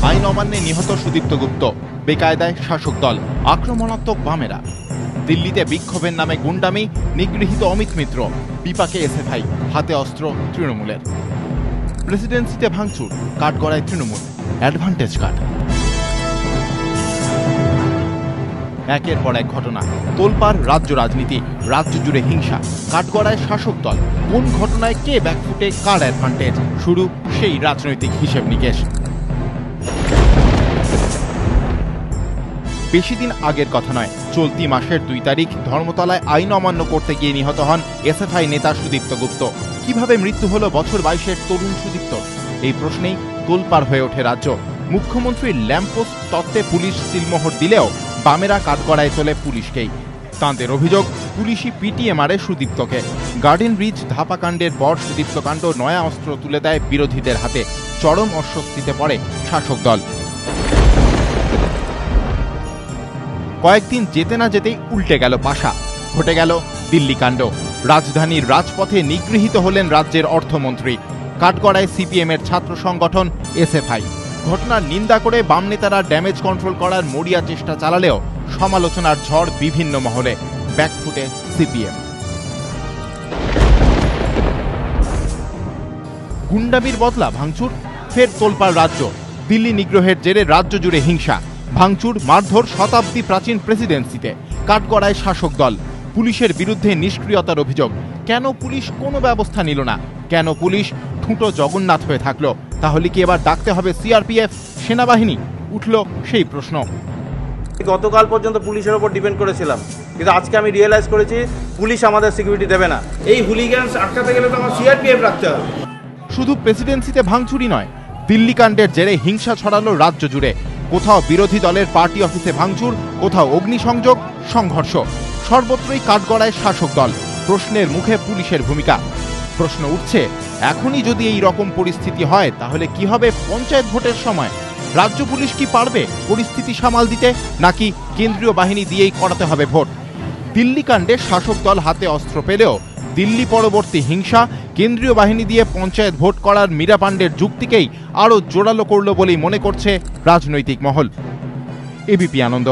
আইন অমান্যে নিহত সুদীপ্ত গুপ্ত, বেকায়দায় শাসক দল, আক্রমণাত্মক বামেরা। দিল্লিতে বিক্ষোভের নামে গুন্ডামি, নিগৃহীত অমিত মিত্র, বিপাকে এসএফআই, হাতে অস্ত্র তৃণমূলের। প্রেসিডেন্সিতে ভাঙচুর, কাঠগড়ায় তৃণমূল, অ্যাডভান্টেজ কার্ড। একের পর এক ঘটনা, তোলপাড় রাজ্য রাজনীতি, রাজ্য জুড়ে হিংসা, কাঠগড়ায় শাসক দল, কোন ঘটনায় কে ব্যাকফুটে, কার অ্যাডভান্টেজ, শুরু সেই রাজনৈতিক হিসেব নিকেশ। বেশি দিন আগের কথা নয়, চলতি মাসের 2 তারিখ ধর্মতলায় আইন অমান্য করতে গিয়ে নিহত হন এসএফআই নেতা সুদীপ্ত গুপ্ত। কিভাবে মৃত্যু হলো বছর 22-এর তরুণ সুদীপ্ত? এই প্রশ্নেই তোলপাড় হয়ে ওঠে রাজ্য। মুখ্যমন্ত্রীর ল্যাম্পপোস্ট তত্ত্বে পুলিশ সিলমোহর দিলেও বামেরা কাঠগড়ায় তোলে পুলিশকেই। তাঁদের অভিযোগ, পুলিশই পিটিয়ে মারে সুদীপ্তকে। গার্ডেন ব্রিজ ধাপাকাণ্ডের পর সুদীপ্ত কাণ্ড নয়া অস্ত্র তুলে দেয় বিরোধীদের হাতে। চরম অস্বস্তিতে পড়ে শাসক দল। কয়েকদিন যেতে না যেতেই উল্টে গেল পাশা, ঘটে গেল দিল্লি কাণ্ড। রাজধানীর রাজপথে নিগৃহীত হলেন রাজ্যের অর্থমন্ত্রী। কাঠগড়ায় সিপিএমের ছাত্র সংগঠন এসএফআই। ঘটনার নিন্দা করে বাম নেতারা ড্যামেজ কন্ট্রোল করার মরিয়া চেষ্টা চালালেও সমালোচনার ঝড় বিভিন্ন মহলে। ব্যাকফুটে সিপিএম। গুন্ডামির বদলা ভাঙচুর, ফের তোলপাড় রাজ্য। দিল্লি নিগ্রহের জেরে রাজ্য জুড়ে হিংসা, ভাঙচুর, মারধর শতাব্দী প্রাচীন প্রেসিডেন্সিতে। কাঠগড়ায় শাসক দল, পুলিশের বিরুদ্ধে নিষ্ক্রিয়তার অভিযোগ। কেন পুলিশ কোনো ব্যবস্থা নিল না? কেন পুলিশ ঠুঁটো জগন্নাথ হয়ে থাকলো? তাহলে কি এবার ডাকতে হবে সিআরপিএফ, সেনাবাহিনী? উঠল সেই প্রশ্ন। গতকাল পর্যন্ত পুলিশের ওপর ডিপেন্ড করেছিলাম, কিন্তু আজকে আমি রিয়েলাইজ করেছি পুলিশ আমাদের সিকিউরিটি দেবে না। এই হুলিগ্যানস আটকাতে গেলে তো আমার সিআরপিএফ রাখতে হবে। শুধু প্রেসিডেন্সিতে ভাঙচুরি নয়, দিল্লি কাণ্ডের জেরে হিংসা ছড়ালো রাজ্য জুড়ে। কোথাও বিরোধী দলের পার্টি অফিসে ভাঙচুর, কোথাও অগ্নিসংযোগ, সংঘর্ষ। সর্বত্রই কাঠগড়ায় শাসক দল। প্রশ্নের মুখে পুলিশের ভূমিকা। প্রশ্ন উঠছে, এখনই যদি এই রকম পরিস্থিতি হয় তাহলে কি হবে পঞ্চায়েত ভোটের সময়? রাজ্য পুলিশ কি পারবে পরিস্থিতি সামাল দিতে, নাকি কেন্দ্রীয় বাহিনী দিয়েই করাতে হবে ভোট? দিল্লি কাণ্ডে শাসক দল হাতে অস্ত্র পেলেও দিল্লি পরবর্তী হিংসা কেন্দ্রীয় বাহিনী দিয়ে পঞ্চায়েত ভোট করার মীরা পাণ্ডের যুক্তিকেই আরও জোরালো করল বলেই মনে করছে রাজনৈতিক মহল। এবিপি আনন্দ।